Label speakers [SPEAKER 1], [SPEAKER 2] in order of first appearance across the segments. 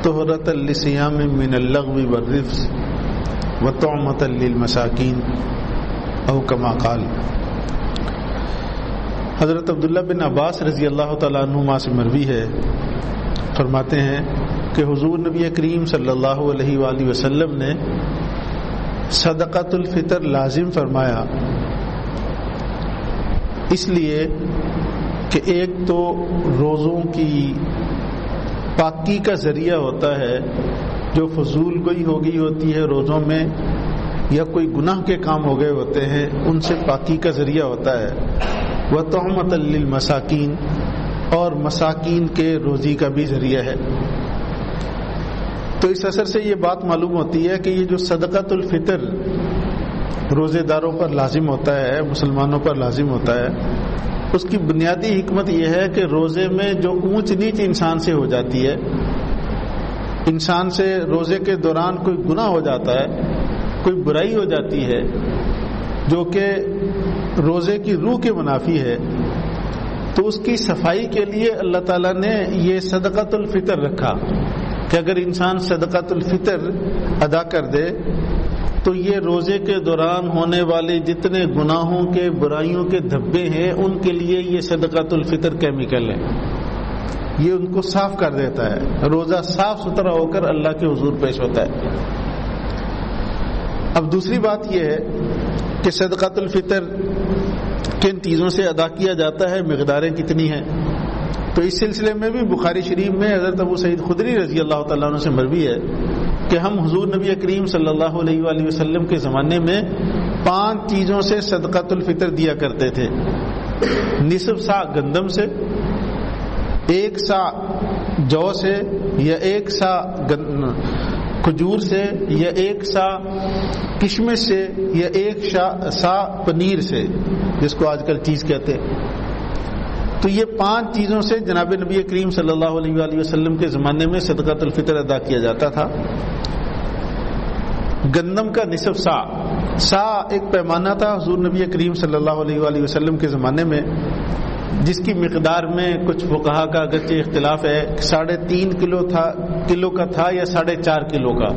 [SPEAKER 1] طہرۃ للصیام من اللغو والرفث وطعمۃ للمساکین او کما قال۔ حضرت عبداللہ بن عباس رضی اللہ تعالیٰ عنہما سے مروی ہے، فرماتے ہیں کہ حضور نبی کریم صلی اللہ علیہ وآلہ وسلم نے صدقۃ الفطر لازم فرمایا، اس لیے کہ ایک تو روزوں کی پاکی کا ذریعہ ہوتا ہے، جو فضول گوئی ہو گئی ہوتی ہے روزوں میں یا کوئی گناہ کے کام ہو گئے ہوتے ہیں ان سے پاکی کا ذریعہ ہوتا ہے، وطعمۃ للمساکین اور مساکین کے روزی کا بھی ذریعہ ہے۔ تو اس اثر سے یہ بات معلوم ہوتی ہے کہ یہ جو صدقۃ الفطر روزے داروں پر لازم ہوتا ہے، مسلمانوں پر لازم ہوتا ہے، اس کی بنیادی حکمت یہ ہے کہ روزے میں جو اونچ نیچ انسان سے ہو جاتی ہے، انسان سے روزے کے دوران کوئی گناہ ہو جاتا ہے، کوئی برائی ہو جاتی ہے جو کہ روزے کی روح کے منافی ہے، تو اس کی صفائی کے لیے اللہ تعالیٰ نے یہ صدقۃ الفطر رکھا کہ اگر انسان صدقۃ الفطر ادا کر دے تو یہ روزے کے دوران ہونے والے جتنے گناہوں کے برائیوں کے دھبے ہیں ان کے لیے یہ صدقۃ الفطر کیمیکل ہے، یہ ان کو صاف کر دیتا ہے، روزہ صاف ستھرا ہو کر اللہ کے حضور پیش ہوتا ہے۔ اب دوسری بات یہ ہے کہ صدقۃ الفطر کن چیزوں سے ادا کیا جاتا ہے، مقداریں کتنی ہیں، تو اس سلسلے میں بھی بخاری شریف میں حضرت ابو سعید خدری رضی اللہ تعالیٰ عنہ سے مروی ہے کہ ہم حضور نبی کریم صلی اللہ علیہ وآلہ وسلم کے زمانے میں 5 چیزوں سے صدقۃ الفطر دیا کرتے تھے، نصف سا گندم سے، 1 سا جو سے، یا 1 سا کھجور سے، یا 1 سا کشمش سے، یا 1 سا پنیر سے، جس کو آج کل چیز کہتے ہیں۔ تو یہ 5 چیزوں سے جناب نبی کریم صلی اللہ علیہ وآلہ وسلم کے زمانے میں صدقۃ الفطر ادا کیا جاتا تھا۔ گندم کا نصف سا ایک پیمانہ تھا حضور نبی کریم صلی اللہ علیہ وآلہ وسلم کے زمانے میں، جس کی مقدار میں کچھ فقہا کا اگرچہ اختلاف ہے، 3.5 کلو کا تھا یا 4.5 کلو کا،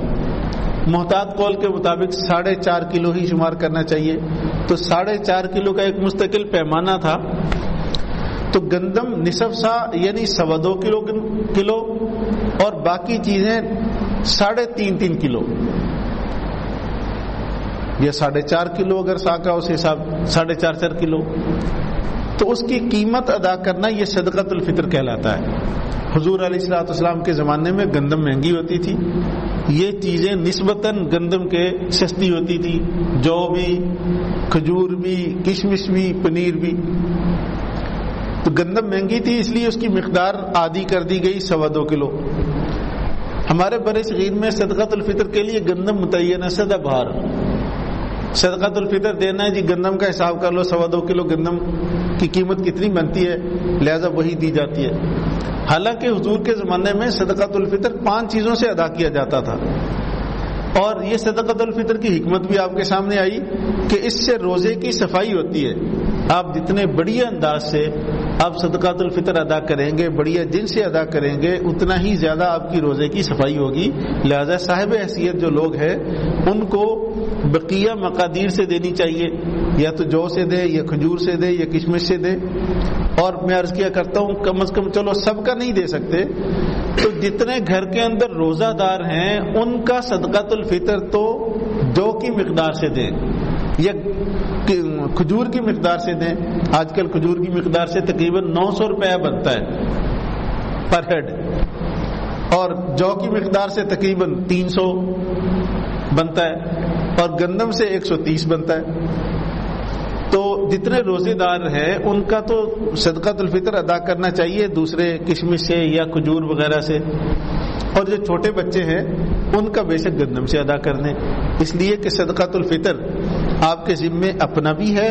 [SPEAKER 1] محتاط قول کے مطابق 4.5 کلو ہی شمار کرنا چاہیے، تو 4.5 کلو کا ایک مستقل پیمانہ تھا۔ تو گندم نصف سا یعنی 2.25 کلو اور باقی چیزیں 3.5 کلو یا 4.5 کلو، اگر سا کا اس حساب 4.5 کلو، تو اس کی قیمت ادا کرنا یہ صدقۃ الفطر کہلاتا ہے۔ حضور علیہ الصلوۃ والسلام کے زمانے میں گندم مہنگی ہوتی تھی، یہ چیزیں نسبتاً گندم کے سستی ہوتی تھی، جو بھی، کھجور بھی، کشمش بھی، پنیر بھی۔ تو گندم مہنگی تھی اس لیے اس کی مقدار عادی کر دی گئی 2.25 کلو۔ ہمارے بر صغیر میں صدقۃ الفطر کے لیے گندم متعین ہے، سدہ بہار، صدقۃ الفطر دینا ہے جی، گندم کا حساب کر لو، 2.25 کلو گندم کی قیمت کتنی بنتی ہے، لہذا وہی دی جاتی ہے۔ حالانکہ حضور کے زمانے میں صدقۃ الفطر 5 چیزوں سے ادا کیا جاتا تھا، اور یہ صدقۃ الفطر کی حکمت بھی آپ کے سامنے آئی کہ اس سے روزے کی صفائی ہوتی ہے۔ آپ جتنے بڑھیا انداز سے آپ صدقۃ الفطر ادا کریں گے، بڑھیا دل سے ادا کریں گے، اتنا ہی زیادہ آپ کی روزے کی صفائی ہوگی۔ لہذا صاحب حیثیت جو لوگ ہیں ان کو بقیہ مقادیر سے دینی چاہیے، یا تو جو سے دے، یا کھجور سے دے، یا کشمش سے دے، اور میں عرض کیا کرتا ہوں کم از کم چلو سب کا نہیں دے سکتے تو جتنے گھر کے اندر روزہ دار ہیں ان کا صدقۃ الفطر تو جو کی مقدار سے دیں یا کھجور کی مقدار سے دیں۔ آج کل کھجور کی مقدار سے تقریباً 900 روپے بنتا ہے پر ہیڈ، اور جو کی مقدار سے تقریباً 300 بنتا ہے، اور گندم سے 130 بنتا ہے۔ تو جتنے روزے دار ہیں ان کا تو صدقۃ الفطر ادا کرنا چاہیے دوسرے کشمش سے یا کھجور وغیرہ سے، اور جو چھوٹے بچے ہیں ان کا بے شک گندم سے ادا کر دیں، اس لیے کہ صدقۃ الفطر آپ کے ذمے اپنا بھی ہے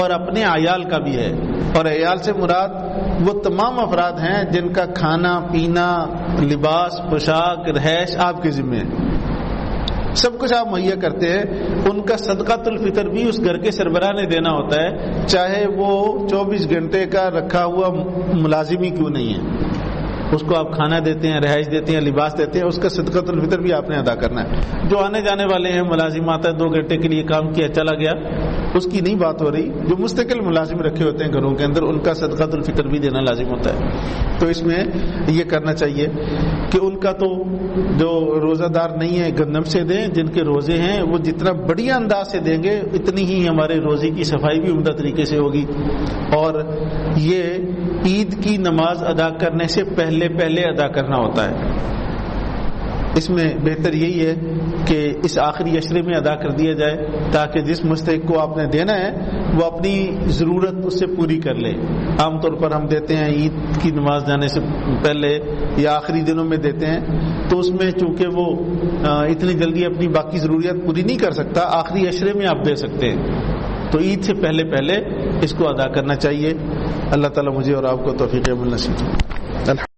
[SPEAKER 1] اور اپنے عیال کا بھی ہے، اور عیال سے مراد وہ تمام افراد ہیں جن کا کھانا پینا، لباس، پوشاک، رہائش آپ کے ذمے ہے، سب کچھ آپ مہیا کرتے ہیں، ان کا صدقۃ الفطر بھی اس گھر کے سربراہ نے دینا ہوتا ہے، چاہے وہ 24 گھنٹے کا رکھا ہوا ملازم ہی کیوں نہیں ہے۔ اس کو آپ کھانا دیتے ہیں، رہائش دیتے ہیں، لباس دیتے ہیں، اس کا صدقۃ الفطر بھی آپ نے ادا کرنا ہے. جو آنے جانے والے ہیں، ملازم آتا ہے 2 گھنٹے کے لیے کام کیا چلا گیا، اس کی نہیں بات ہو رہی. جو مستقل ملازم رکھے ہوتے ہیں گھروں کے اندر، ان کا صدقۃ الفطر بھی دینا لازم ہوتا ہے. تو اس میں یہ کرنا چاہیے کہ ان کا تو جو روزہ دار نہیں ہے گندم سے دیں، جن کے روزے ہیں وہ جتنا بڑھیا انداز سے دیں گے اتنی ہی ہمارے روزے کی صفائی بھی عمدہ طریقے سے ہوگی. اور یہ عید کی نماز ادا کرنے سے پہلے ادا کرنا ہوتا ہے. اس میں بہتر یہی ہے کہ اس آخری عشرے میں ادا کر دیا جائے تاکہ جس مستحق کو آپ نے دینا ہے وہ اپنی ضرورت اس سے پوری کر لے. عام طور پر ہم دیتے ہیں عید کی نماز جانے سے پہلے یا آخری دنوں میں دیتے ہیں، تو اس میں چونکہ وہ اتنی جلدی اپنی باقی ضروریات پوری نہیں کر سکتا، آخری عشرے میں آپ دے سکتے ہیں. تو عید سے پہلے اس کو ادا کرنا چاہیے. اللہ تعالیٰ مجھے اور آپ کو توفیق عمل نصیب.